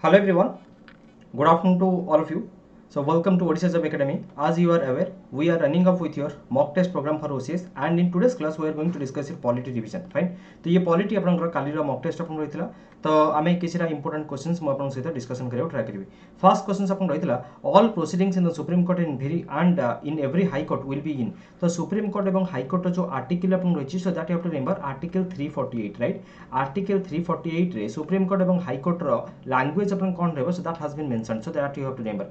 Hello everyone, good afternoon to all of you. So welcome to Odisha Job Academy. As you are aware, we are running up with your mock test program for OCS, and in today's class we are going to discuss your polity revision. Fine. तो ये polity आपनकर कालीर mock test आपन रहितला तो आमे किछरा important questions मु आपन सहित discussion करियो ट्राई करिवि. First questions आपन रहितला all proceedings in the Supreme Court in every high court will be in. तो Supreme Court एवं High Court जो article आपन रहिछि so that you have to remember article 348, right? Article 348 रे Supreme Court एवं High Court रो language आपन कोन रहबो so that has been mentioned, so that you have to remember.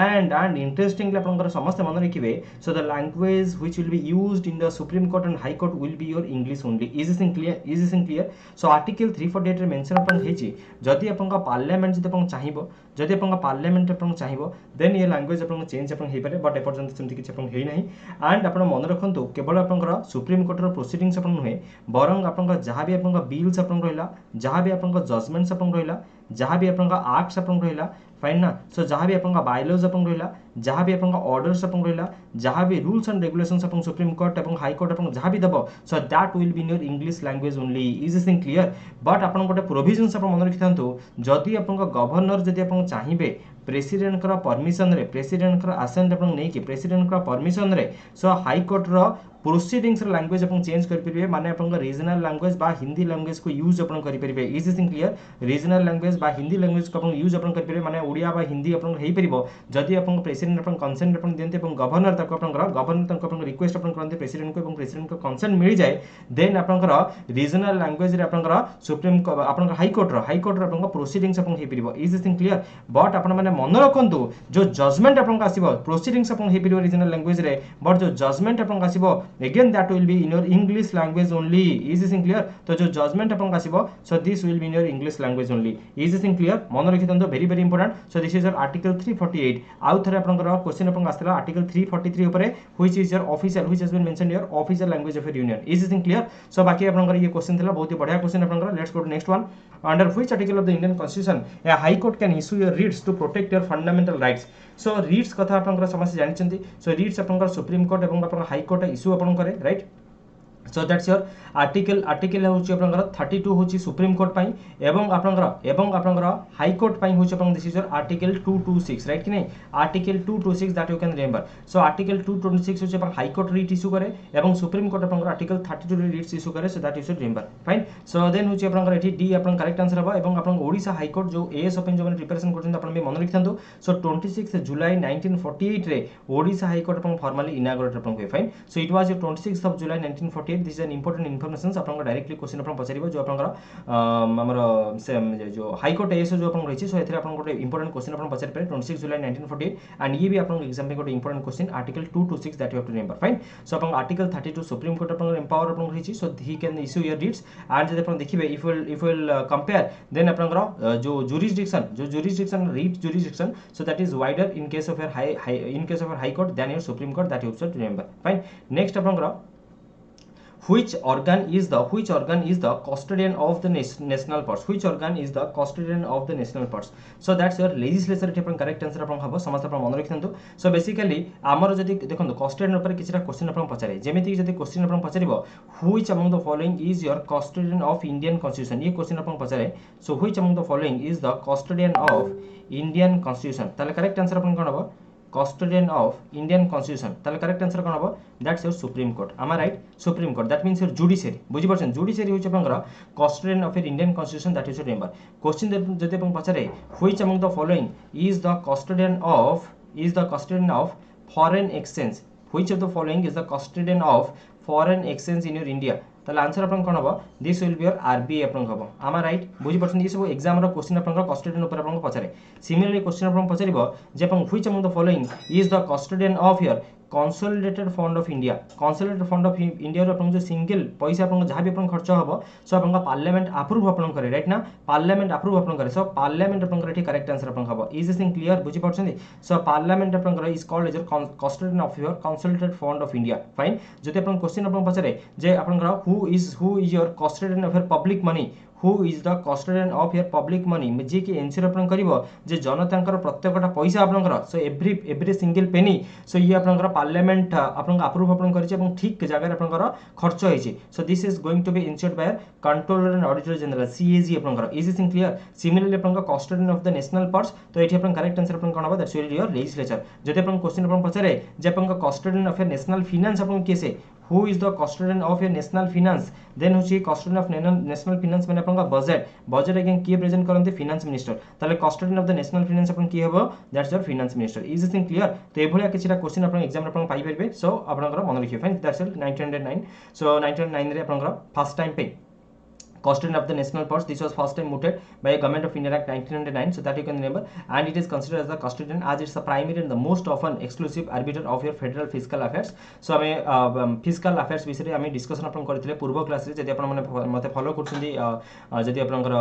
And interestingly आपनकर समस्त मन रखिबे so the language which will be used in the Supreme Court and High Court will be your English only. Is this in clear? So article 348 रे mention अपन हेछि जदि आपनका parliament जदि अपन चाहिबो जदि आपनका parliament अपन चाहिबो then ये language अपन change अपन हे पारे but एपर्यंत सेमति किछ अपन हेइ नाही. एंड अपन मन रखंतु केवल आपनकर सुप्रीम कोर्ट रो प्रोसीडिंग्स अपन नुहे बरंग आपनका जहां भी आपनका बिल्स अपन रहिला जहां भी आपनका जजमेंट्स अपन रहिला जहां भी आपनका एक्ट्स अपन रहिला फाइन ना. सो जहां भी आपनका बायलॉज अपन रहिला जहां भी आपनका ऑर्डर्स अपन रहिला जहां भी रूल्स एंड रेगुलेशंस अपन सुप्रीम कोर्ट एवं हाई कोर्ट अपन जहां भी दबो so that will be in your English language only. Is this thing clear? But अपन गोटे प्रोविजन्स अपन मन रखिथांतु जदि आपनका गवर्नर जदि अपन चाहिबे प्रेसिडेंट कर परमिशन रे प्रेसिडेंट कर असेंट अपन नै कि प्रेसिडेंट कर परमिशन रे सो हाई कोर्ट रो प्रोसीडिंग्स रे लैंग्वेज अपन चेंज कर परिबे माने अपन रीजनल लैंग्वेज बा हिंदी लैंग्वेज को यूज अपन करि परिबे. Is this thing clear? Regional language बा हिंदी लैंग्वेज को अपन यूज अपन करि परिबे माने ओडिया बा हिंदी अपन हेइ परिबो जदि अपन प्रेसिडेंट अपन कंसेंट अपन दियंते अपन गवर्नर तक अपन गवर्नर तक अपन रिक्वेस्ट अपन करते प्रेसिडेंट को अपन प्रेसिडेंट को कंसेंट मिल जाए देन अपन रीजनल लैंग्वेज रे अपन सुप्रीम अपन हाई कोर्ट रो अपन प्रोसीडिंग्स अपन हेइ परिबो. Is this thing clear? But अपन माने मन रखंतु जो जजमेंट अपन आसीबो प्रोसीडिंग्स अपन हेइ परिबो रीजनल लैंग्वेज रे बट जो जजमेंट अपन आसीबो again that will be in your English language only. Is this thing clear? तो जो जजमेंट अपन आसीबो so this will be in your English language only. Is this thing clear? मन रखितंतो very very important. So this is your article 348. आउ थरे अपन question अपन आस्थिला article 343 ऊपर which is your official which has been mentioned your official language of your union. Is this thing clear? So बाकी अपन ये question थिला बहुत ही बढ़िया क्वेश्चन अपन. Let's go to next one. Under which article of the Indian constitution a high court can issue your writs to protect your fundamental rights. So writs कथा अपन समस्त जानिचंती. सो रिट्स अपन सुप्रीम कोर्ट एवं अपन high court issue अपन करे right. So that's your article होची आपनकर 32 होची सुप्रीम कोर्ट पई एवं आपनकर हाई कोर्ट पई होची आपन this is your article 226 right कि नहीं. Article 226 that you can remember. So article 226 होची आपन हाई कोर्ट रिट इशू करे एवं सुप्रीम कोर्ट आपनकर आर्टिकल 32 रे रिट इशू करे. So that you should remember. Fine. So then होची आपनकर एठी डी आपन करेक्ट आंसर हबा एवं आपन ओडिशा हाई कोर्ट जो एएस ओपन जो प्रिपरेशन करछन आपन भी मन रखिथांतु. सो 26 जुलाई 1948 रे ओडिशा हाई कोर्ट आपन फॉर्मली इनागुरेट आपन होय. Fine. So it was your 26 of July 1948. This is an important information आपन डायरेक्टली क्वेश्चन अपन पचारिबो जो आपनकर हमर से जो हाई कोर्ट एएस जो अपन रहिछि सो एथरे अपन गोटे इंपोर्टेंट क्वेश्चन अपन पचारि पारे 26 जुलाई 1948 एंड ये भी अपन एग्जाम में गोटे important question article 226 that you have to remember. Fine. So अपन आर्टिकल 32 सुप्रीम कोर्ट अपन एम्पावर अपन रहिछि so he can issue your writs and जदि अपन देखिबे इफ विल कंपेयर देन अपन जो jurisdiction writ jurisdiction so that is wider in case of your high court than your supreme court that you should remember. Fine. Next अपन which organ is the custodian of the national parks. Which organ is the custodian of the national parks? So that's your legislature रे अपन correct answer अपन हबो समस्त अपन मन रखिथंतु. So basically हमर जदी देखंतु custodian ऊपर किछटा क्वेश्चन अपन पचारे जेमिति जदी क्वेश्चन अपन पचारिबो which among the following is your custodian of Indian constitution. ये क्वेश्चन अपन पचारे. So which among the following is the custodian of Indian constitution. ताले करेक्ट आंसर अपन कोन हबो custodian of Indian constitution. ताले करेक्ट आंसर कोन हबो that's your supreme court. am I right? Supreme court that means your judiciary. बुझि परछन judiciary होछ आपनकर custodian of your Indian constitution that you should remember. Question जदि अपन पचारे which among the following is the custodian of foreign exchange. Which of the following is the custodian of foreign exchange in your India. ताले answer अपन कोन हबो this will be your RBI अपन हबो. am I right? बुझि परछन ये सब एग्जाम रो क्वेश्चन अपन कस्टोडियन ऊपर अपन पचारे. सिमिलरली क्वेश्चन अपन पचारिबो जे अपन which among the following is the custodian of your consolidated fund of India. consolidated fund of India अपन जो सिंगल पैसा अपन जहां भी अपन खर्च हबो सो अपन पार्लियामेंट अप्रूव अपन करे राइट ना. पार्लियामेंट अप्रूव अपन करे. सो पार्लियामेंट अपन करे करेक्ट आंसर अपन हबो. Is this thing clear? बुझि परछन. सो पार्लियामेंट अपन करे is called as your custodian of your consolidated fund of India. Fine. जदि अपन क्वेश्चन अपन पचारे जे अपन who is your custodian of your public money who is the custodian of your public money जे कि एनश्योर अपन करिवो जे जनतांकर प्रत्येकटा पैसा आपनकर सो एवरी सिंगल पेनी सो ये आपनकर पार्लियामेंट आपन अप्रूव अपन करिছে এবং ठीक जगह आपनकर खर्च होइছে so this is going to be ensured by controller and auditor general CAG आपनकर इज दिस क्लियर सिमिलरली आपनकर custodian of the national purse तो एठी अपन करेक्ट आंसर अपन कोन होबा दैट्स योर लेजिस्लेचर जदि अपन क्वेश्चन अपन पछरे जे अपन कस्टोडियन ऑफ नेशनल फाइनेंस अपन केसे who is the custodian of your national finance then होची custodian of national finance माने अपन बजट अगेन किए प्रेजेंट करंती फाइनेंस मिनिस्टर ताले custodian of the national finance अपन की हेबो that's your finance minister is this clear तो एभलिया किछटा question अपन exam अपन पाई परबे सो आपनकर मन रखियो फाइन दैट्स 1909 सो 1909 रे आपनकर फर्स्ट टाइम पे custodian of the national purse this was first time mooted by a government of India Act 1909 so that you can remember and it is considered as the custodian as it's the primary and the most often exclusive arbiter of your federal fiscal affairs so हमें fiscal affairs विषय हमें discussion अपन करथिले पूर्व class रे जदि अपन माने मते follow करछन्ती जदि आपनकर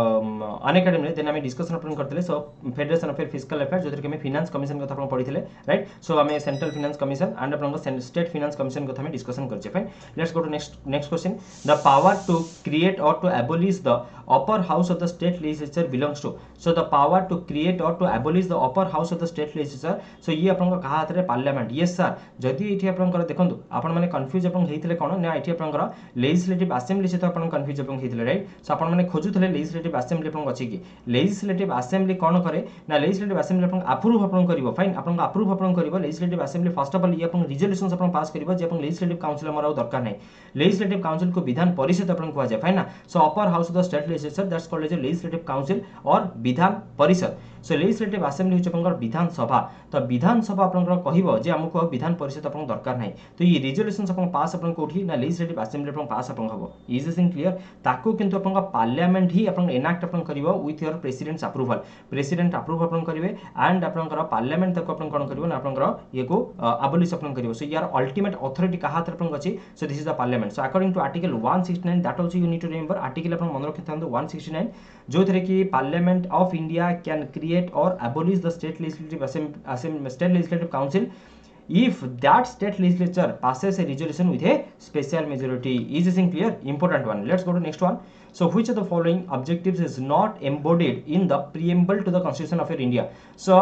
अनएकेडमी रे देन हमें डिस्कशन अपन करथिले सो फेडरेशन ऑफ फिस्कल अफेयर्स जदि हमें फाइनेंस कमिशन कथा अपन पढिथिले राइट सो हमें सेंट्रल फाइनेंस कमिशन एंड आपनकर स्टेट फाइनेंस कमिशन कथा हमें डिस्कशन करछे fine let's go to next question the power to create or to abolish the upper house of the state legislature belongs to so the power to create or to abolish the upper house of the state legislature so ये अपन कहा हाथ रे parliament yes sir जदि एठी अपन कर देखंतु अपन माने confuse अपन हेइथिले कोन ना एठी अपन कर लेजिस्लेटिव असेंबली से तो अपन कंफ्यूज अपन हेइथिले राइट सो अपन माने खोजुथिले लेजिस्लेटिव असेंबली अपन अछि कि लेजिस्लेटिव असेंबली कोन करे ना लेजिस्लेटिव असेंबली अपन अप्रूव अपन करिवो फाइन अपन अप्रूव अपन करिवो legislative assembly first of all ये अपन रिजोल्यूशंस अपन पास करिवो जे अपन लेजिस्लेटिव काउंसिल हमर दरकार नै लेजिस्लेटिव काउंसिल को विधान परिषद अपन कहवा जाय फाइन ना so upper house of the state legislature that's called as a legislative council और विधान परिषद सो लेजिस्लेटिव असेंबली होचे अपन विधान सभा तो विधान सभा अपन कहबो जे हमको विधान परिषद अपन दरकार नै तो ये रिजोल्यूशंस अपन पास अपन कोठी ना लेजिस्लेटिव असेंबली अपन पास अपन हबो इज दिस क्लियर ताको किंतु अपन पार्लियामेंट ही अपन एनाक्ट अपन करिवो with your president's approval president approve अपन करिवे एंड अपन पार्लियामेंट तक अपन कोन करिवो ना अपन ये को अबोलिश अपन करिवो सो यार अल्टीमेट अथॉरिटी का हाथ अपन अछि so this is the parliament so according to article 169 that also you need to remember article अपन मन रखिथांदो 169 जो थरे कि parliament of India can create और abolish the state legislative council if that state legislature passes a resolution with a special majority is this clear important one let's go to next one so which of the following objectives is not embodied in the preamble to the constitution of your India so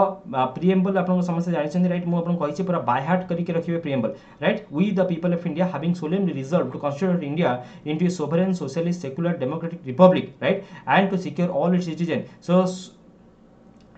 preamble आपन समस्या जानि छथि right मु आपन कहि छी पूरा by heart करि के रखिबे preamble right we the people of India having solemnly resolved to constitute India into a sovereign socialist secular democratic republic right and to secure all its citizens so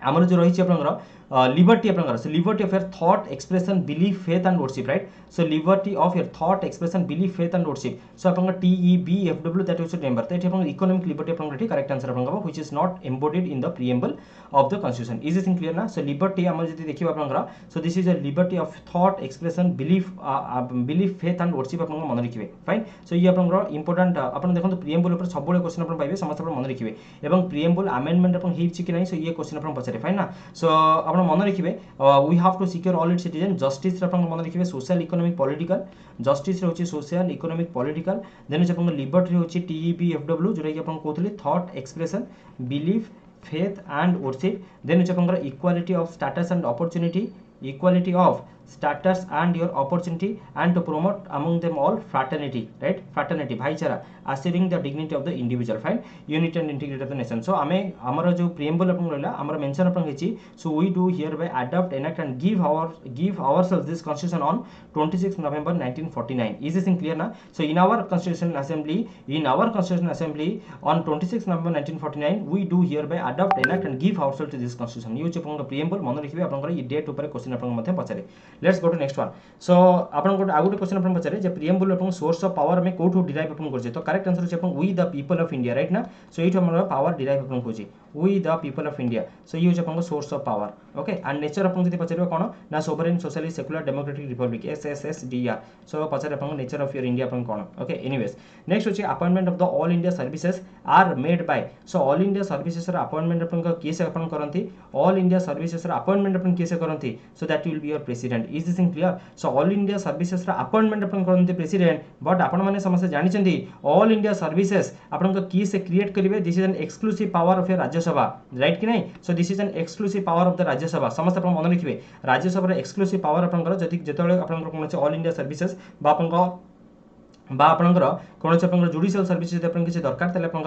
आमर जो रही आपनकर लिबर्टी आपनकर so liberty of your thought expression belief faith and worship right so liberty of your thought expression belief faith and worship so आपनकर TEBFW that is remember that आपन economic liberty आपनकर ठीक correct answer आपनकर which is not embodied in the preamble of the constitution is this clear ना so liberty हमर जति देखिबा आपनकर so this is a liberty of thought expression belief faith and worship आपनकर मन रखिबे फाइन सो ये आपनकर इंपोर्टेंट आपन देखंतु प्रीएम्बल ऊपर सब बळे क्वेश्चन आपन पाइबे समस्त आपन मन रखिबे एवं प्रीएम्बल अमेंडमेंट आपन हेछि कि नै सो ये क्वेश्चन आपन पछरे फाइन ना सो आपन मन रखिबे we have to secure all its citizen justice आपन मन रखिबे सोशल इकोनॉमिक पॉलिटिकल जस्टिस रे होछि सोशल इकोनॉमिक पॉलिटिकल देन आपन लिबर्टी होछि TEBFW जोरा कि आपन कहथले thought expression belief faith and worship then which आपन equality of status and opportunity equality of status and your opportunity and to promote among them all fraternity right fraternity भाईचारा assuring the dignity of the individual fine unity and integrity of the nation so हमें हमारा जो preamble अपन रहला हमारा mention अपन हेची so we do hereby adopt enact and give ourselves this constitution on 26 November 1949 is this clear na so in our constitution assembly on 26 November 1949 we do hereby adopt enact and give ourselves to this constitution ये अपन preamble मन रखिबे अपन ये date ऊपर question अपन मध्ये पछरे let's go to next one so आपन को आगुटे क्वेश्चन अपन पछरे जे प्रीएम्बल अपन सोर्स ऑफ पावर में कोठो डिराइव अपन करजे तो करेक्ट आंसर छै अपन we the people of India right ना सो एठ हमर पावर डिराइव अपन कोछि we the people of India so ये अपन source of power okay and nature अपन जति पछरे कोन ना sovereign socialist secular democratic Republic SSSDR so पछरे अपन नेचर ऑफ योर इंडिया अपन कोन ओके एनीवेज नेक्स्ट होछि appointment of the all India services are made by so all India services रा अपॉइंटमेंट अपन केसे अपन करंती ऑल इंडिया सर्विसेज रा अपॉइंटमेंट अपन केसे करंती so that will be your president is this clear so all India services रा अपॉइंटमेंट अपन करंती प्रेसिडेंट बट आपण माने समस्या जानि छथि ऑल इंडिया सर्विसेज आपण की से क्रिएट करिवे this is an exclusive power of your Rajya Sabha right कि नै सो this is an exclusive power of the Rajya Sabha समस्त आपण मन लिखिबे राज्यसभा रा एक्सक्लूसिव पावर आपण जति जेतले आपण कोन ऑल इंडिया सर्विसेज बा आपण कौन से आपन जुडिशियल सर्विस जदि आपन किछि दरकार तले आपन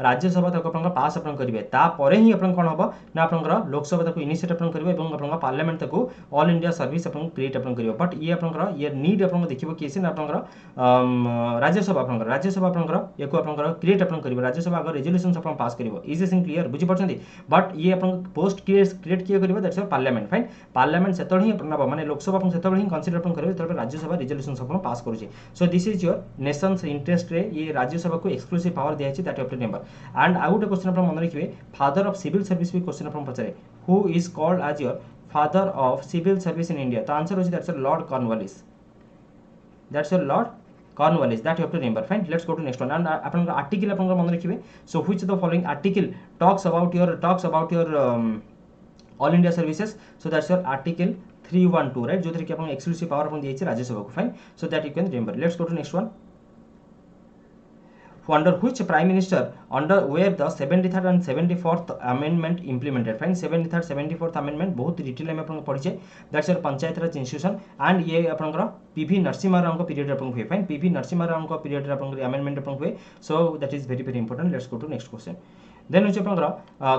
राज्यसभा तक आपन पास आपन करिवे ता परे ही आपन कोन हबो ना आपन लोकसभा तक इनिशिएट आपन करिवे एवं आपन पार्लियामेंट तक ऑल इंडिया सर्विस आपन क्रिएट आपन करिवे बट ये आपन ये नीड आपन देखिबो किछि ना आपन राज्यसभा आपन एको आपन क्रिएट आपन करिवे राज्यसभा अगर रेजोल्यूशंस आपन पास करिवो इज दिस क्लियर बुझि परछंती बट ये आपन पोस्ट क्रिएट किए करिवे दैट्स पार्लियामेंट फाइन पार्लियामेंट सेतळ ही आपन नबो माने लोकसभा आपन सेतळ ही कंसीडर आपन करिवे तबे राज्यसभा रेजोल्यूशंस आपन पास करूची so this is your nation's interest रे ये राज्यसभा को एक्सक्लूसिव पावर दिया that of the number and out question आपन मन रखिवे फादर ऑफ सिविल सर्विस भी क्वेश्चन आपन पचारे who is called as your father of civil service in India तो आंसर होची that's Lord Cornwallis that's your Lord Cornwallis that you have to remember fine let's go to next one and upon article अपन मन रखिबे so which of the following article talks about your all India services so that's your article 312 right जो थरे कि अपन exclusive power अपन दिए राज्यसभा को fine so that you can remember let's go to next one under which prime minister under where the 73rd and 74th amendment implemented fine 73rd 74th amendment बहुत detail में अपन पढ़िचे that's your panchayat raj institution and ये अपन PV Narasimha Rao को period अपन हुए fine PV Narasimha Rao को period अपन amendment अपन हुए so that is very very important let's go to next question then होचे अपन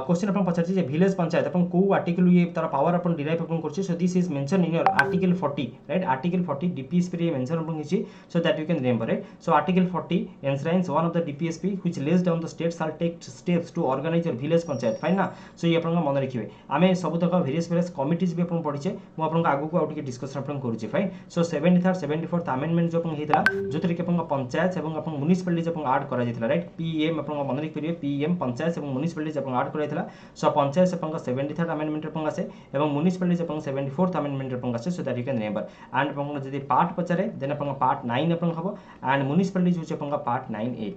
क्वेश्चन अपन पचारछि जे विलेज पंचायत अपन को आर्टिकल ये तार पावर अपन डिराइव अपन करछि so this is mention in your article 40 right article 40 DPSP रे मेंशन अपन किछि so that you can remember right so article 40 enshrines one of the DPSP which lays down the states shall take steps to organize your village panchayat fine ना सो ये अपन मन रखिबे आमे सब तक various committees भी अपन पढिछे मु अपन आगु को आउट के डिस्कशन अपन करूछि fine so 73rd 74th amendment जो अपन हेतला जोतरे के अपन पंचायत एवं अपन म्युनिसिपलिटीज अपन ऐड करा जेतला राइट पीएम अपन मन रखि परिबे पीएम पंचायत एवं म्युनिसिपलिटीज अपन ऐड कराइतला सो पंचायत अपन 73rd अमेंडमेंट अपन आसे एवं म्युनिसिपलिटीज अपन 74th अमेंडमेंट अपन आसे so that you can remember and अपन जदी पार्ट पचारे देन अपन पार्ट 9 अपन हबो एंड म्युनिसिपलिटीज होचे अपन part 9A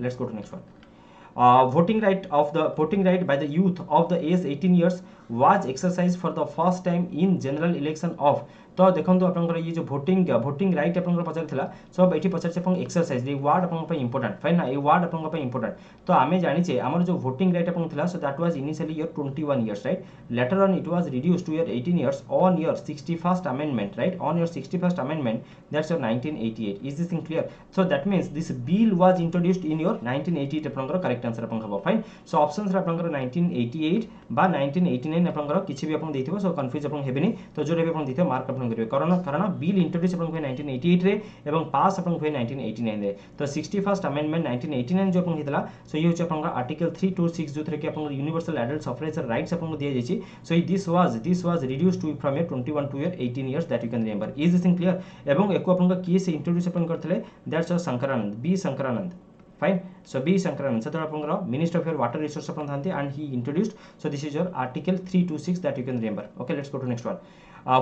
let's go to next one voting right by the youth of the age 18 years was exercised for the first time in general election of तो देखो आपन ये जो वोटिंग राइट आपन पचारथिला सब एठी पचारछ अपन एक्सरसाइज ये वर्ड आपन पे इंपोर्टेंट फाइन ना ये वर्ड आपन पे इंपोर्टेंट तो आमे जानि छे हमर जो वोटिंग राइट आपन थिला so that was initially your 21 years right later on it was reduced to your 18 years on your 61st amendment right on your 61st amendment that's your 1988 is this thing clear so that means this bill was introduced in your 1988 आपन correct answer आपन हबो fine so options रे आपन 1988 बा 1989 आपन किछि भी आपन देथिबो सो कंफ्यूज आपन हेबेनी तो जोरे भी आपन देथिबो मार्क आपन करिवे कारण बिल इंट्रोड्यूस अपन हुए 1988 रे एवं पास अपन हुए 1989 रे तो 61st अमेंडमेंट 1989 जो अपन हितला सो ये होचे अपन आर्टिकल 326 जो थरे के अपन यूनिवर्सल एडल्ट सफरेज राइट्स अपन दिया जायछि so this was reduced to from your 21 to your 18 years that you can remember is this thing clear एवं एको अपन की से इंट्रोड्यूस अपन करथले that's Shankaranand B Shankaranand fine so B Shankaran so that minister of your water resource upon thanti and he introduced so this is your article 326 that you can remember okay let's go to next one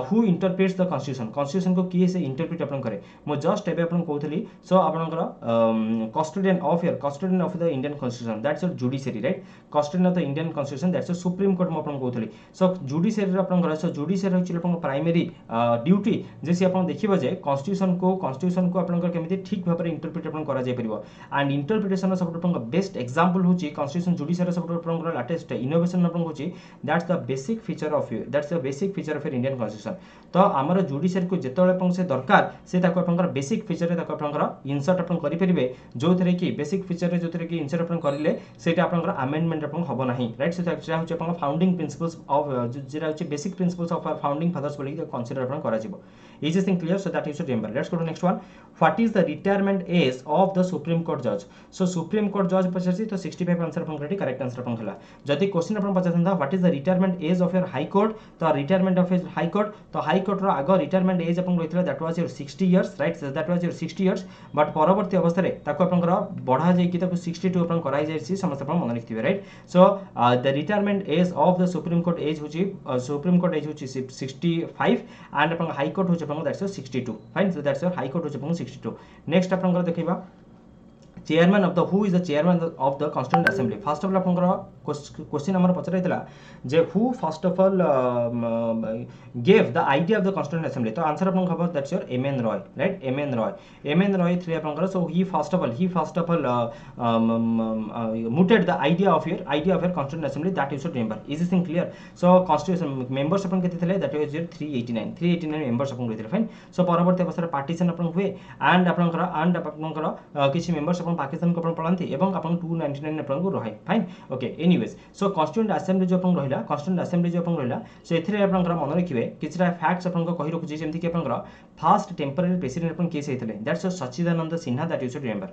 who interprets the constitution को किए से interpret अपन करे मो just एबे अपन कहथली सो आपनकर custodian of the Indian constitution that's your judiciary right custodian of the Indian constitution that's your supreme court मो अपन कहथली सो judiciary अपन सो judiciary होछि अपन primary duty जेसी अपन देखिबो जे constitution को अपन केमिति ठीक भाबरे इंटरप्रेट अपन करा जाय परिबो एंड इंटरप्रिटेशन सब अपन बेस्ट एग्जांपल होछि कॉन्स्टिट्यूशन जुडिशियरी सब अपन लेटेस्ट इनोवेशन अपन होछि that's the basic feature of Indian constitution तो आमर जुडिशियरी को जेतले अपन से दरकार से ताको अपन बेसिक फीचर रे ताको अपन इंसर्ट अपन करि परिबे जो थरे कि बेसिक फीचर रे जो थरे कि इंसर्ट अपन करिले सेटा अपन अमेंडमेंट अपन हबो नाही राइट सो दैट होचे अपन फाउंडिंग प्रिंसिपल्स ऑफ जेरा होचे basic principles of founding fathers बोली कंसीडर अपन करा जिवो is this thing clear so that you should remember let's go to next one what is the retirement age of the supreme court जज सो supreme court जज पचासी तो 65 answer अपन correct correct answer अपन हला जदि question upon पचासंदा what is the retirement age of your high court तो retirement of high court तो high court रो आगो रिटायरमेंट एज अपन रहितला that was your 60 years right that was your 60 years but परवर्ती अवस्था रे ताको अपन बढ़ा जाय कि ताको 62 अपन कराई जायछि समस्त अपन मन रखिबे right so the retirement age of the supreme court age होछि 65 एंड अपन हाई कोर्ट होछि अपन that's 62 fine so that's your high court होछि अपन 62 नेक्स्ट अपन देखिबा chairman of the who is the chairman of the constituent assembly first of all अपन question हमर पचराइतला जे who first of all gave the idea of the constituent assembly तो answer अपन खबर that's your M N Roy right M N Roy three अपन so he first of all mooted the idea of your constituent assembly that you should remember is this thing clear so constitution members अपन केते थिले that was your 389 members अपन होइथिले fine so परवर्ती अवस्था partition अपन हुए and आपनकर किछि मेंबर्स अपन पाकिस्तान को अपन पळांती एवं अपन 299 अपन को रहे fine okay anyways so constituent assembly जो अपन रहिला सो एथिरे आपनकर मन रखिबे किछरा फैक्ट्स अपन को कहि रखुछि जेमति कि आपनकर फर्स्ट टेम्पररी प्रेसिडेंट अपन केस हेथिले that's Sachchidananda Sinha that you should remember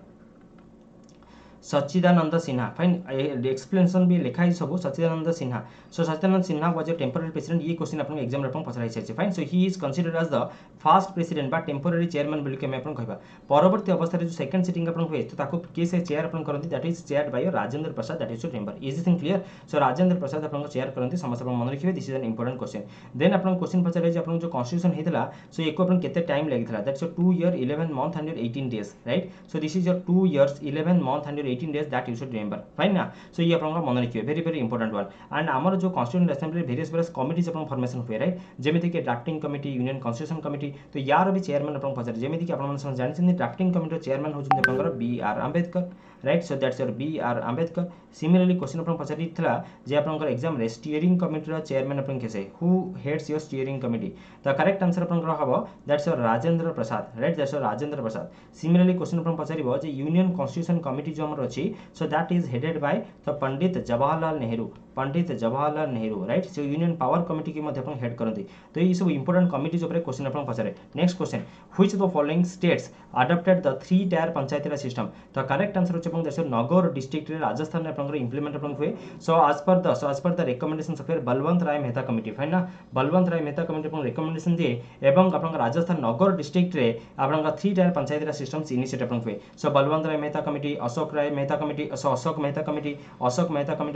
Sachchidananda Sinha fine explanation भी लिखा है सब Sachchidananda Sinha so Sachchidananda Sinha was a temporary president ये क्वेश्चन अपन एग्जाम रे अपन पछराई छै fine so he is considered as the first president बा टेम्पररी चेयरमैन बोली के मैं अपन कहबा परवर्ती अवस्था रे जो सेकंड सिटिंग अपन हुए तो ताको केस चेयर अपन करंती that is chaired by Rajendra Prasad that is to remember is this thing clear so Rajendra Prasad अपन चेयर करंती समस्त अपन मन रखिबे this is an important question then अपन क्वेश्चन पछरे जे अपन जो कॉन्स्टिट्यूशन हेतला सो एको अपन केते टाइम लागितला that's 2 year 11 month and 18 days right so this is your 2 years 11 month and 18 days that you should remember fine ना सो ये अपन मन रखिबे वेरी इंपोर्टेंट वन एंड हमर जो कॉन्स्टिट्यूएंट असेंबली वेरियस कमिटीज अपन फॉर्मेशन हुए राइट जेमिति के drafting committee union constitution committee तो यार भी चेयरमैन अपन पछरे जेमिति कि अपन मन जानि ड्राफ्टिंग कमिटी चेयरमैन होजन अपन B R Ambedkar right so that's your B R Ambedkar similarly question अपन पछरी थिला जे अपन एग्जाम रे स्टीयरिंग कमिटी रो चेयरमैन अपन केसे who heads your steering committee the correct answer अपन हबो that's your Rajendra Prasad right that's your Rajendra Prasad similarly question अपन पछरिबो जे यूनियन कॉन्स्टिट्यूशन कमिटी जो हमर अछि so that is headed by the Pandit Jawaharlal Nehru right so union power committee के मध्ये अपन हेड करंती तो ये सब इंपोर्टेंट कमिटीज ऊपर क्वेश्चन अपन पछरे next question which the following states adopted the 3 tier panchayat raj system तो करेक्ट आंसर अछि अपन देश नगर डिस्ट्रिक्ट रे राजस्थान रे अपन इंप्लीमेंट अपन हुए so as per the recommendations of Balwant Rai Mehta committee fine ना बलवंत राय मेहता कमिटी अपन रिकमेंडेशन दिए एवं अपन राजस्थान नगर डिस्ट्रिक्ट रे अपन 3 tier panchayat raj systems initiate अपन हुए so Balwant Rai Mehta committee Ashok Mehta committee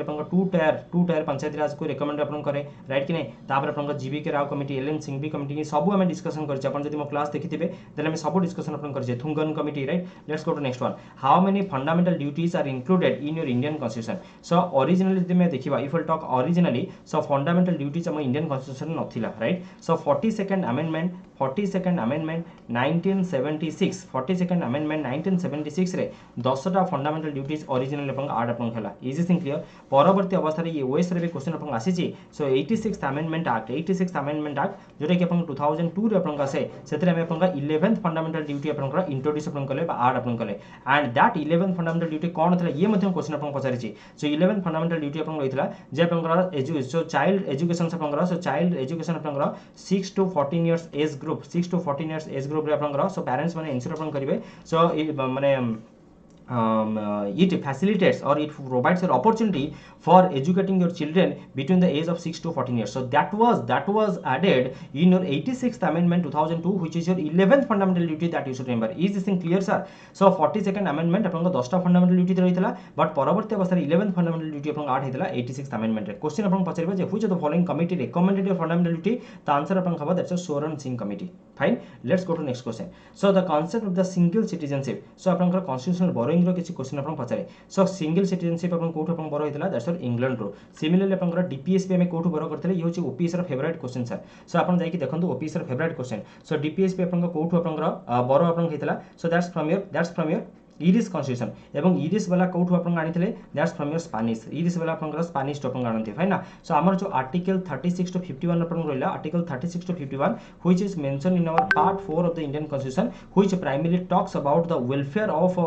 अपन 2 टायर पंचायत राज को रिकमेंड अपन करे राइट कि नहीं तापर अपन GV K Rao committee LN Singhvi committee सब हमें डिस्कशन करछे अपन जदि मो क्लास देखिथिबे देन हम सब डिस्कशन अपन करछे Thungon committee right let's go to next one how many fundamental duties are included in your Indian constitution so originally जदि मैं देखिबा if will talk originally so fundamental duties हम इंडियन कॉन्स्टिट्यूशन नथिला right so 42nd amendment 1976 42nd amendment 1976 रे 10टा fundamental duties original अपन add अपन हला इज दिस थिंग क्लियर परवर्ती अवस्था रे ये ओएस रे भी क्वेश्चन अपन आसी सो 86th अमेंडमेंट एक्ट जोटा कि अपन 2002 रे अपन आसे सेतरे हम अपन 11th फंडामेंटल ड्यूटी अपन इंट्रोड्यूस अपन कले ऐड अपन कले and that 11th fundamental duty कोन थला ये मध्ये क्वेश्चन अपन पचारि सो 11th फंडामेंटल ड्यूटी अपन रहितला जे अपन सो चाइल्ड एजुकेशन से अपन सो चाइल्ड एजुकेशन अपन 6 to 14 years age group 6 to 14 years age group रे अपन सो पेरेंट्स माने इंश्योर अपन करिवे सो माने it facilitates or it provides an opportunity for educating your children between the age of 6 to 14 years so that was added in your 86th amendment 2002 which is your 11th fundamental duty that you should remember is this thing clear sir so 42nd amendment upon 10टा fundamental duty रहितला but परवर्ती अवस्था 11th fundamental duty अपन add हेतला 86th amendment रे question अपन पचरिबे जे which of the following committee recommended your fundamental duty the answer अपन खबर that's Swaran Singh committee fine let's go to next question so the concept of the single citizenship so अपन constitutional borrowing रो किछि question अपन पचारे सो सिंगल सिटीजनशिप अपन कोठो अपन बोरो हेतला दैट्स इंग्लैंड रो सिमिलरली अपन डीपीएसपी में कोठो बोरो करथले ये होछि ओपीएस रो फेवरेट क्वेश्चन सर सो अपन जाई कि देखंतु ओपीएस रो फेवरेट क्वेश्चन सो डीपीएसपी अपन कोठो अपन बोरो अपन हेतला so that's from your Irish constitution एवं इरिश वाला कोठो अपन आनिथिले that's from your Spanish Irish वाला अपन स्पेनिश टोपन आनथि फाइन ना सो हमर जो आर्टिकल 36 to 51 अपन रहला article 36 to 51 which is mention in our part 4 of the Indian constitution which primarily talks about the welfare of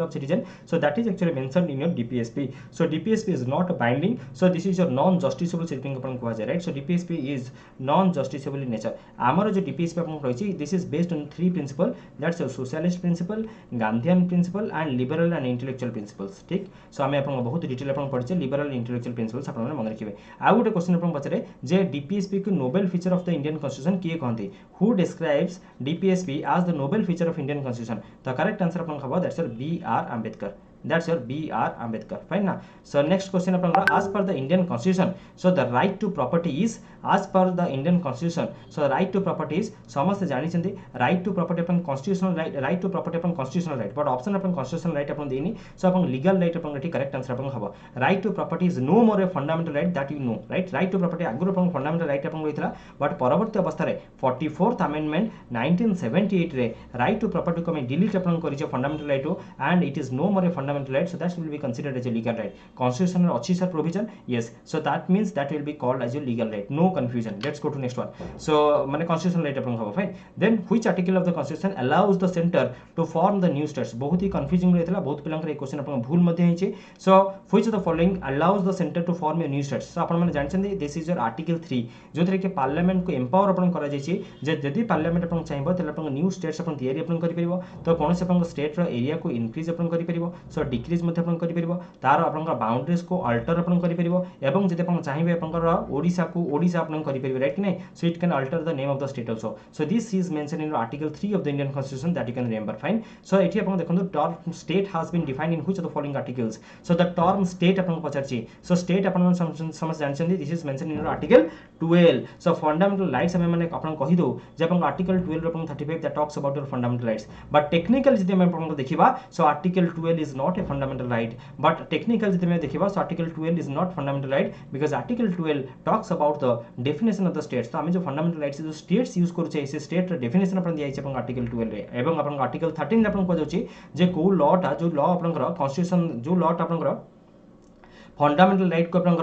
the citizen so that is actually mentioned in your DPSP so DPSP is not binding so this is your non justiciable sitting अपन कहवा जाय right so DPSP is non justiciable in nature हमर जो DPSP अपन रहिछि this is based on 3 principal that's your socialist principle Gandhian principle and liberal and intellectual principles ठीक so हमें अपन बहुत डिटेल अपन पढ़िचे लिबरल एंड इंटेलेक्चुअल प्रिंसिपल्स अपन मन रखिबे आ गुटे क्वेश्चन अपन पछरे जे डीपीएसपी को novel feature of the Indian constitution किए कहंती who describes DPSP as the novel feature of Indian constitution the correct answer अपन खबर that's B R Ambedkar That's your B.R. Ambedkar. Fine na. So next question apnଙ୍କର as per the Indian Constitution, so the right to property is as per the Indian Constitution. So right to property is ସମସ୍ତେ ଜାଣିଛନ୍ତି right to property upon constitutional right to property upon constitutional right, but option upon constitutional right अपन देनी. So अपन legal right अपन एठी correct answer अपन हबो. Right to property is no more a fundamental right that you know, right? Right to property आगुर upon fundamental right upon होइतला, but परवर्ती अवस्था रे 44th amendment 1978 रे right to property को मैं delete अपन करिजे fundamental right to, and it is no more a fundamental right, so that will be considered as a legal right. Constitution अच्छी sir provision, yes, so that means that will be called as a legal right, no confusion. Let's go to next one. So माने constitutional right अपन हबो. Fine. Then which article of the constitution allows the center to form the new states? बहुत ही confusing रहतला, बहुत पिलांकर ए question अपन भूल मध्ये हिचे. So which of the following allows the center to form a new states? So अपन माने जानछन्ती this is your article 3 जोथरे के parliament को empower अपन करा जायछि जे यदि पार्लियामेंट अपन चाहिबो तले अपन न्यू स्टेट्स अपन तयारी अपन करि परिबो, तो कोन से अपन स्टेट रो एरिया को इंक्रीज अपन करि परिबो, सो डिक्रीज मध्ये अपन करि परिबो, तार अपन बाउंड्रीज को अल्टर अपन करि परिबो, एवं जदि अपन चाहिबे अपन ओडिसा को ओडिसा अपन करि परिबो, राइट कि नै? So it can alter the name of the state also. So this is mentioned in article 3 of the Indian constitution that you can remember. Fine. So एठी अपन देखंतु term state has been defined in which of the following articles. So the term state अपन पचारछि, so state अपन समझ जानछन्ती this is mentioned in article 12. So fundamental rights हमें माने अपन कहि दो जे अपन article 12 upon 35 that talks about your fundamental rights, but technical जदि हम अपन देखिबा, so article 12 is not a fundamental right, but technical जदि हम देखिबा, so article 12 is not fundamental right because article 12 talks about the definition of the states. तो हमें जो fundamental rights जो स्टेट्स यूज करू छै से स्टेट डेफिनेशन अपन दिया छै अपन आर्टिकल 12 रे, एवं अपन आर्टिकल 13 अपन को जाउछि जे को लॉ टा जो लॉ अपन कॉन्स्टिट्यूशन जो लॉ टा अपन फंडामेंटल राइट को अपन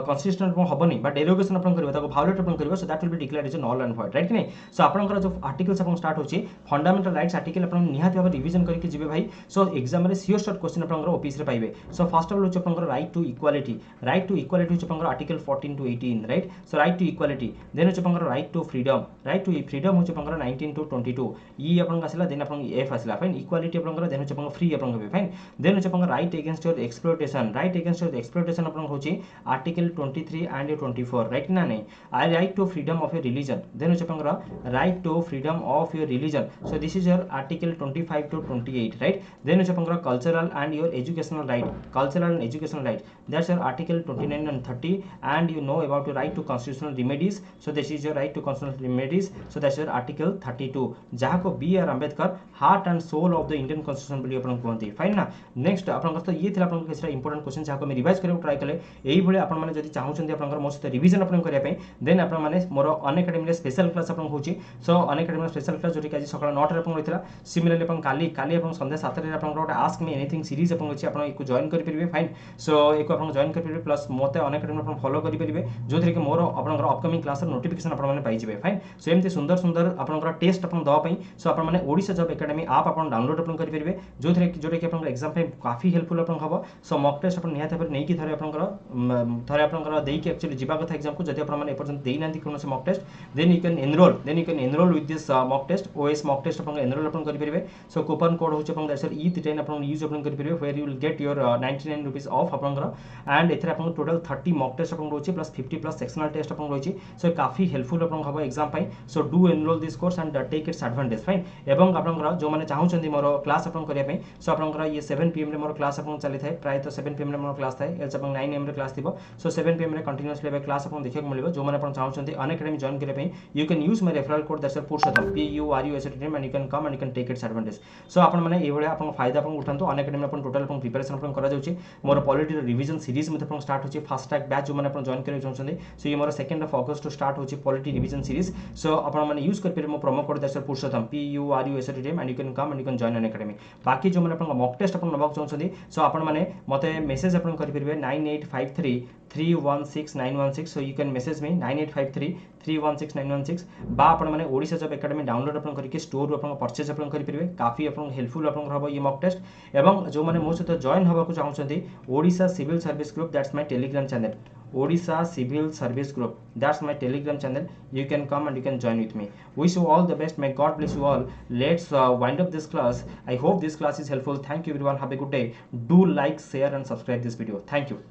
कॉन्स्टिट्यूशन अपन हबनी बट डेरोगेशन अपन करबा ताको वायोलेट अपन करबा, so that will be declared as null and void, right कि नै? सो अपन जो आर्टिकल्स अपन स्टार्ट होछि फंडामेंटल राइट्स आर्टिकल अपन निहाती भाबे रिवीजन करके जिबे भाई. सो एग्जाम रे सियोर शॉर्ट क्वेश्चन अपन ओपीएससी रे पाइबे. सो फर्स्ट ऑफ ऑल होछि अपन right to equality. Right to equality होछि अपन article 14 to 18, right? So right to equality. Then होछि अपन right to freedom. Right to freedom होछि अपन 19 टू 22. ई अपन आसिला, देन अपन एफ आसिला. फाइन. इक्वालिटी अपन देन होछि अपन फ्री अपन होबे. फाइन. देन होछि अपन right against your exploitation. Right against your exploitation अपन होछि आर्टिकल 23 एंड 24, राइट ना? नहीं. आई right to freedom of your religion. Then होछि अपन right to freedom of your religion. So this is your article 25 to 28, right? Then होछि अपन cultural and your educational right. Cultural and educational right, that's your article 29 and 30. And you know about your right to constitutional remedies. So this is your right to constitutional remedies. So that's your article 32 जहाँ को B.R. Ambedkar heart and soul of the Indian constitution बोली अपन कहते. Fine ना. Next अपन तो ये थिला अपन किछटा important question जहाँ को मैं रिवाइज करबो ट्राई कले एई भले अपन माने जदि चाहउछन्ती अपन मो सहित रिवीजन अपन करिया पे, देन अपन माने मोर अनएकेडमी रे स्पेशल क्लास अपन होची. सो अनएकेडमी स्पेशल क्लास जोटी आज सकाळ 9 रे अपन होइतला. सिमिलरली अपन काली अपन संध्या 7 रे अपन गोटे आस्क मी एनीथिंग सीरीज अपन होची, अपन एको जॉइन करि परिबे. फाइन. सो एको अपन जॉइन करि परिबे, प्लस मोते अनएकेडमी अपन फॉलो करि परिबे जोथरे कि मोर अपन अपकमिंग क्लास रे नोटिफिकेशन अपन माने पाइ जिबे. फाइन. सो एमती सुंदर सुंदर अपन टेस्ट अपन दवा पई, सो अपन माने ओडिशा जॉब एकेडमी ऐप अपन डाउनलोड अपन करि परिबे जोथरे कि अपन एग्जाम पे काफी हेल्पफुल अपन हबो. सो मॉक टेस्ट अपन निहाते पर नै कि थरे अपन देई कि एक्चुअली जिबा कथा एग्जाम को जदि अपन माने एपर्यंत देई नांती कोनो से mock test, then you can enrol with this mock test. OS mock test अपन एनरोल अपन करि परिबे. सो कूपन कोड होचे अपन दैट्स E10 अपन यूज अपन करि परिबे, where you will get your 99 rupees off अपन एंड एथरे अपन टोटल 30 मॉक टेस्ट अपन रोचे प्लस 50 प्लस सेक्शनल टेस्ट अपन रोचे. सो काफी हेल्पफुल अपन हबो एग्जाम पई. So do enrol this course and take its advantage. Fine. एवं अपन जो माने चाहउछन्ती मोर क्लास अपन करिया पे, सो अपन ये 7 PM रे मोर क्लास अपन चली थाए, प्राय तो 7 PM रे मोर क्लास थाए, एल्स अपन 9 AM रे क्लास थिबो. सो 7 PM रे कंटीन्यूअसली बे क्लास अपन देखियो मिलिबो. जो माने अपन चाहउछन्ती अनएकेडमी जॉइन करे पे, you can use my referral code that's Purushottam PURUSOTTM and you can come and you can take its advantage. So अपन माने ए भले अपन फायदा अपन उठांतो. अनएकेडमी अपन टोटल अपन प्रिपरेशन अपन करा जाउची. मोर पॉलिटी रिवीजन सीरीज में अपन स्टार्ट होची फास्ट ट्रैक बैच जो माने अपन जॉइन करे चाहउछन्ती. सो ये मोर 2nd ऑफ अगस्त टू स्टार्ट होची पॉलिटी रिवीजन सीरीज. सो अपन माने यूज कर पे मो promo code that's Purushottam PURUSOTTM and you can come and you can join Unacademy. बाकी जो माने अपन मॉक टेस्ट अपन नबाक चाहउछन्ती, सो अपन माने मते मेसेज अपन करि परिबे 9853 316916. So you can message me 9853 316916 बा अपन माने ओडिशा जॉब एकेडमी डाउनलोड अपन करके स्टोर रो अपन परचेज अपन करि परिबे. काफी अपन हेल्पफुल अपन रहबो ये मॉक टेस्ट. एवं जो माने मो सहित जॉइन होबा को चाहउछन्ती Odisha civil service group that's my Telegram channel. Odisha Civil Service Group, that's my telegram channel. You can come and you can join with me. Wish you all the best. May God bless you all. Let's wind up this class. I hope this class is helpful. Thank you everyone. Have a good day. Do like, share and subscribe this video. Thank you.